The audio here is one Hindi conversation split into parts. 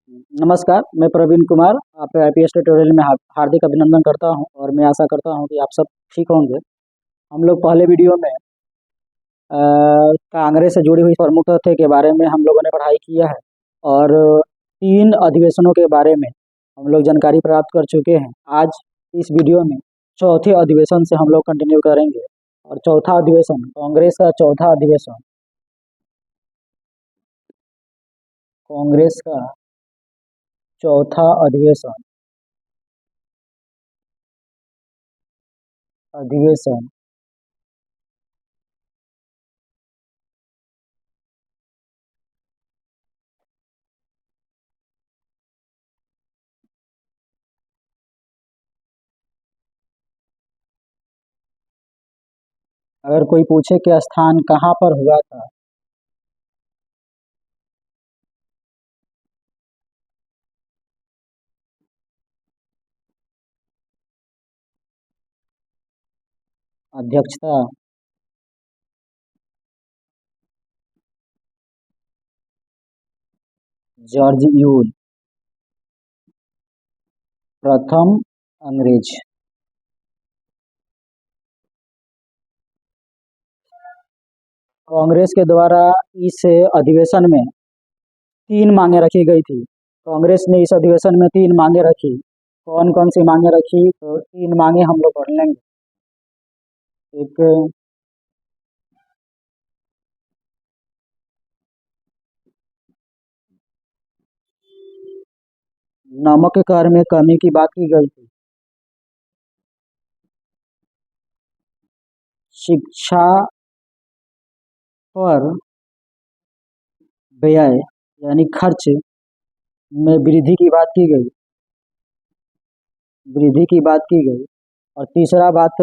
नमस्कार, मैं प्रवीण कुमार आपका आईपीएस ट्यूटोरियल में हार्दिक अभिनंदन करता हूं और मैं आशा करता हूं कि आप सब ठीक होंगे। हम लोग पहले वीडियो में कांग्रेस से जुड़ी हुई प्रमुख तथ्य के बारे में हम लोगों ने पढ़ाई किया है और 3 अधिवेशनों के बारे में हम लोग जानकारी प्राप्त कर चुके हैं। आज इस वीडियो में चौथे अधिवेशन से हम लोग कंटिन्यू करेंगे और चौथा अधिवेशन कांग्रेस का चौथा अधिवेशन कांग्रेस का चौथा अधिवेशन अगर कोई पूछे कि स्थान कहाँ पर हुआ था, अध्यक्षता जॉर्ज यूल प्रथम अंग्रेज। कांग्रेस के द्वारा इस अधिवेशन में 3 मांगे रखी गई थी। कांग्रेस ने इस अधिवेशन में 3 मांगे रखी। कौन कौन सी मांगे रखी, तो 3 मांगे हम लोग पढ़ लेंगे। एक, नमक कर में कमी की बात की गई थी। शिक्षा पर व्यय यानी खर्च में वृद्धि की बात की गई। और तीसरा बात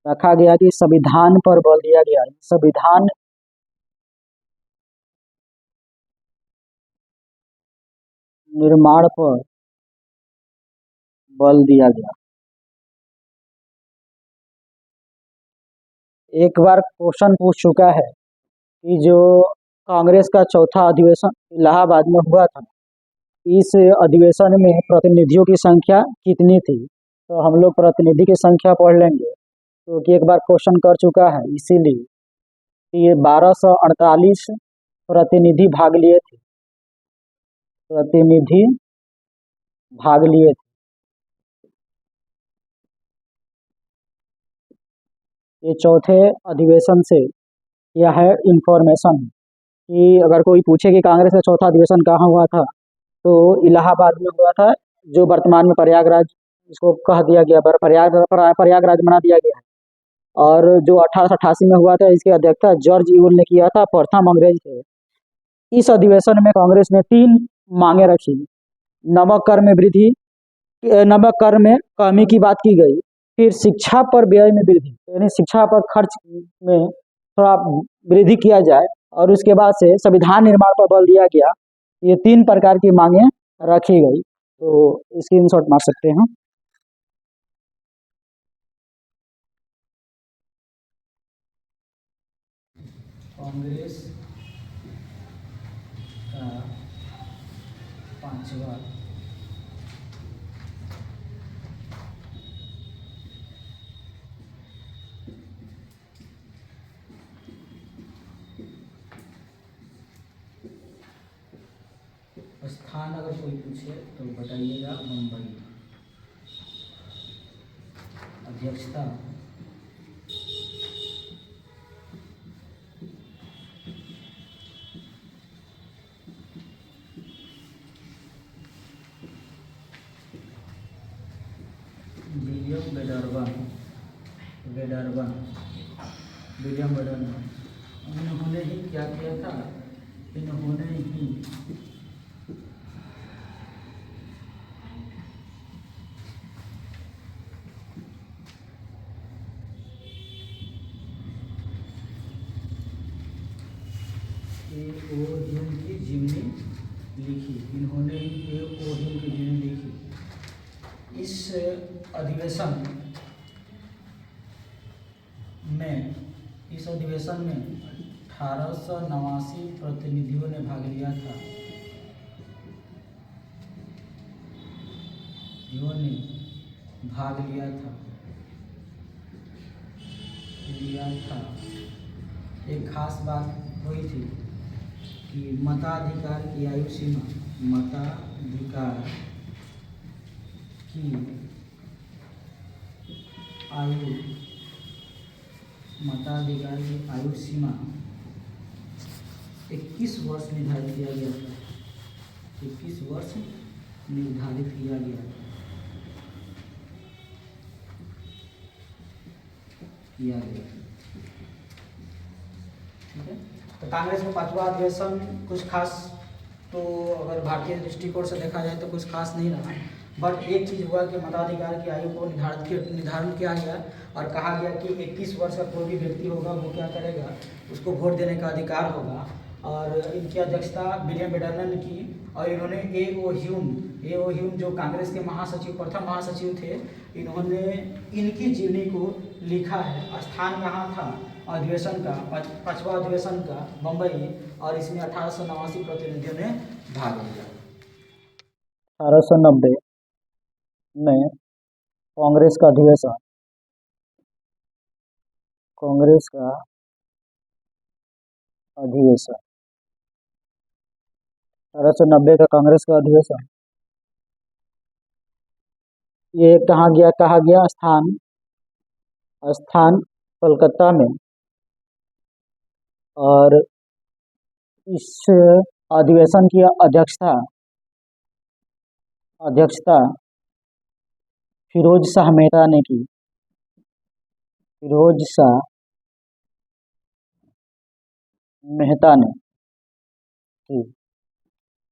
रखा गया कि संविधान पर बल दिया गया। संविधान निर्माण पर बल दिया गया। एक बार क्वेश्चन पूछ चुका है कि जो कांग्रेस का चौथा अधिवेशन इलाहाबाद में हुआ था, इस अधिवेशन में प्रतिनिधियों की संख्या कितनी थी, तो हम लोग प्रतिनिधि की संख्या पढ़ लेंगे क्योंकि एक बार क्वेश्चन कर चुका है, इसीलिए ये 1248 प्रतिनिधि भाग लिए थे। प्रतिनिधि भाग लिए थे। ये चौथे अधिवेशन से यह है इंफॉर्मेशन कि अगर कोई पूछे कि कांग्रेस का चौथा अधिवेशन कहाँ हुआ था, तो इलाहाबाद में हुआ था, जो वर्तमान में प्रयागराज इसको कह दिया गया, प्रयागराज बना दिया गया है। और जो 1888 में हुआ था, इसकी अध्यक्षता जॉर्ज यूल ने किया था, प्रथम अंग्रेज थे। इस अधिवेशन में कांग्रेस ने 3 मांगे रखी। नमक कर में वृद्धि, नमक कर में कमी की बात की गई। फिर शिक्षा पर व्यय में वृद्धि, यानी शिक्षा पर खर्च में थोड़ा वृद्धि किया जाए। और उसके बाद से संविधान निर्माण पर बल दिया गया। ये 3 प्रकार की मांगे रखी गई। तो स्क्रीनशॉट मार सकते हैं। कांग्रेस का 5वां स्थान अगर कोई पूछे तो बताइएगा मुंबई। अध्यक्षता विलियम बेडरबन। इन्होंने ही क्या किया था, इन्होंने ही ह्यूम की जीवनी लिखी। इन्होंने ही ह्यूम की जीवनी लिखी। इस अधिवेशन में 1889 प्रतिनिधियों ने भाग लिया था। जिन्होंने भाग लिया था। एक खास बात हुई थी कि मताधिकार की आयु सीमा की आयु मताधिकार की आयु सीमा 21 वर्ष निर्धारित किया गया था। 21 वर्ष निर्धारित किया गया था। ठीक है। तो कांग्रेस का पांचवा अधिवेशन कुछ खास, तो अगर भारतीय दृष्टिकोण से देखा जाए तो कुछ खास नहीं रहा, बट एक चीज़ हुआ कि मताधिकार की आयु को निर्धारण किया गया और कहा गया कि 21 वर्ष का कोई भी व्यक्ति होगा वो क्या करेगा, उसको वोट देने का अधिकार होगा। और इनकी अध्यक्षता विलियम बेडनर ने की और इन्होंने ए ओ ह्यूम जो कांग्रेस के प्रथम महासचिव थे, इन्होंने इनकी जीवनी को लिखा है। स्थान कहाँ था अधिवेशन का, पांचवा अधिवेशन का, मुंबई, और इसमें 1889 प्रतिनिधियों ने भाग लिया। 1890 में कांग्रेस का अधिवेशन 1890 का कांग्रेस का अधिवेशन, ये कहा गया स्थान कोलकाता में, और इस अधिवेशन की अध्यक्षता फिरोज शाह मेहता ने की। फिरोज शाह मेहता ने की।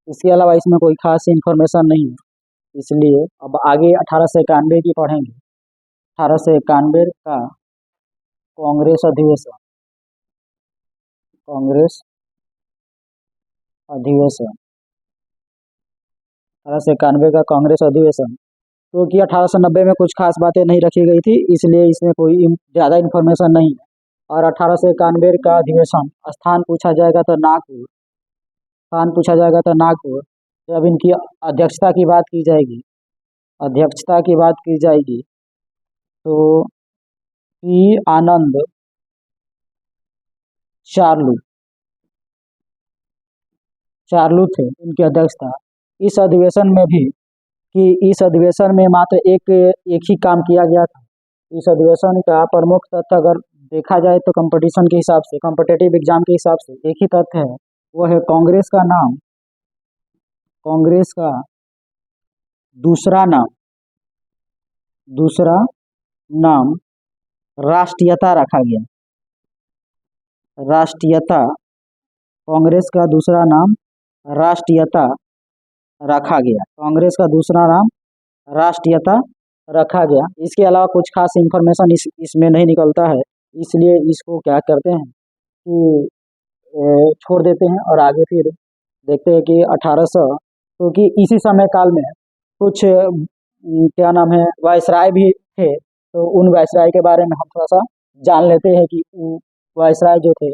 इसके अलावा इसमें कोई खास इन्फॉर्मेशन नहीं है, इसलिए अब आगे 1891 की पढ़ेंगे। 1891 का कांग्रेस अधिवेशन 1891 का कांग्रेस अधिवेशन, क्योंकि 1890 में कुछ खास बातें नहीं रखी गई थी, इसलिए इसमें कोई ज़्यादा इन्फॉर्मेशन नहीं है। और 1891 का अधिवेशन, स्थान पूछा जाएगा तो नागपुर। जब इनकी अध्यक्षता की बात की जाएगी तो पी आनंद चार्लू थे इनकी अध्यक्षता। इस अधिवेशन में मात्र एक ही काम किया गया था। इस अधिवेशन का प्रमुख तथ्य अगर देखा जाए तो कॉम्पिटिटिव एग्जाम के हिसाब से एक ही तथ्य है, वो है कांग्रेस का दूसरा नाम राष्ट्रीयता रखा गया। कांग्रेस का दूसरा नाम राष्ट्रीयता रखा गया। इसके अलावा कुछ खास इन्फॉर्मेशन इसमें नहीं निकलता है, इसलिए इसको क्या करते हैं कि छोड़ देते हैं और आगे फिर देखते हैं कि 1800, क्योंकि इसी समय काल में कुछ क्या नाम है वायसराय भी थे, तो उन वायसराय के बारे में हम थोड़ा सा जान लेते हैं कि वायसराय जो थे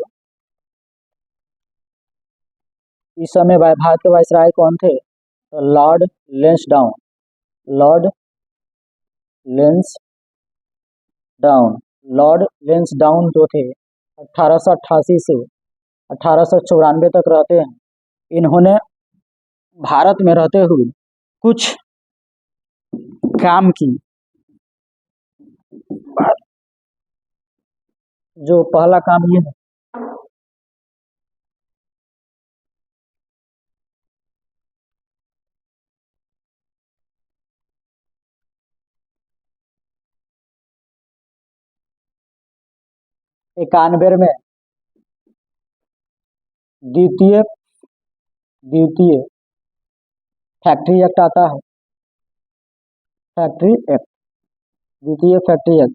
इस समय भारत के वायसराय कौन थे, तो लॉर्ड लेंसडाउन जो थे 1888 से 1894 तक रहते हैं। इन्होंने भारत में रहते हुए कुछ काम की। जो पहला काम ये है, इक्यानवे में द्वितीय फैक्ट्री एक्ट आता है। द्वितीय फैक्ट्री एक्ट,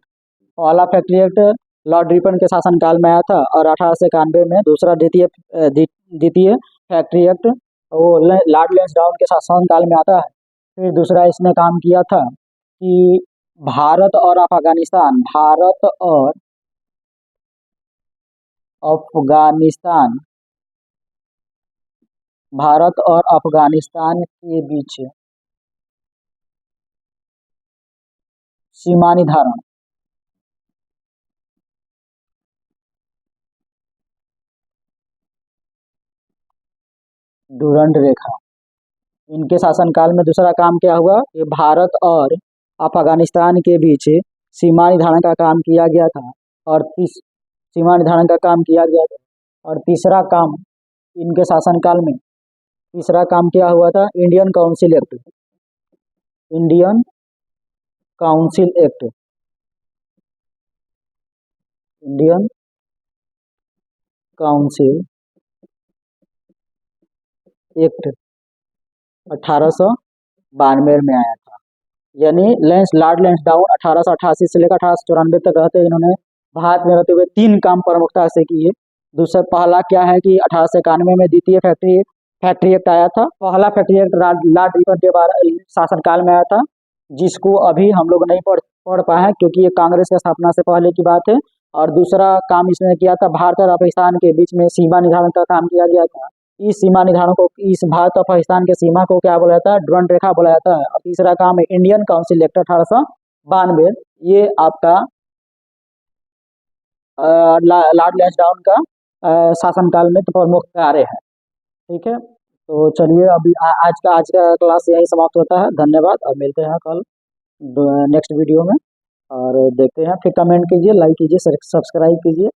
पहला फैक्ट्री एक्ट लॉर्ड रिपन के शासनकाल में आया था, और 1891 में दूसरा द्वितीय फैक्ट्री एक्ट वो लॉर्ड लेंसडाउन के शासनकाल में आता है। फिर दूसरा इसने काम किया था कि भारत और अफगानिस्तान के बीच सीमा निर्धारण। डूरंड रेखा। इनके शासनकाल में दूसरा काम क्या हुआ कि भारत और अफगानिस्तान के बीच सीमा निर्धारण का काम किया गया था। और सीमा निर्धारण का काम किया गया था। और तीसरा काम इनके शासनकाल में, तीसरा काम क्या हुआ था, Indian council act. Indian council act. Indian council act 1892 में आया था। यानी लॉर्ड लैंसडाउन 1888 से लेकर 1894 तक रहते इन्होंने भारत में रहते हुए 3 काम प्रमुखता से किए। दूसरा पहला क्या है कि 1891 में द्वितीय फैक्ट्री एक्ट आया था। पहला फैक्ट्री एक्ट लॉर्ड रिपन के शासनकाल में आया था, जिसको अभी हम लोग नहीं पढ़ पाए हैं क्योंकि ये कांग्रेस की स्थापना से पहले की बात है। और दूसरा काम इसने किया था, भारत और पाकिस्तान के बीच में सीमा निर्धारण का काम किया गया था। इस सीमा निर्धारण को, इस भारत और पाकिस्तान के सीमा को क्या बोला जाता है, डूरंड रेखा बोला जाता है। और तीसरा काम है इंडियन काउंसिल एक्ट 1892। ये आपका लॉर्ड लैंसडाउन का शासनकाल में तो प्रमुख कार्य है। ठीक है, तो चलिए अभी आज का क्लास यही समाप्त होता है। धन्यवाद, और मिलते हैं कल नेक्स्ट वीडियो में। और देखते हैं, फिर कमेंट कीजिए, लाइक कीजिए, सब्सक्राइब कीजिए।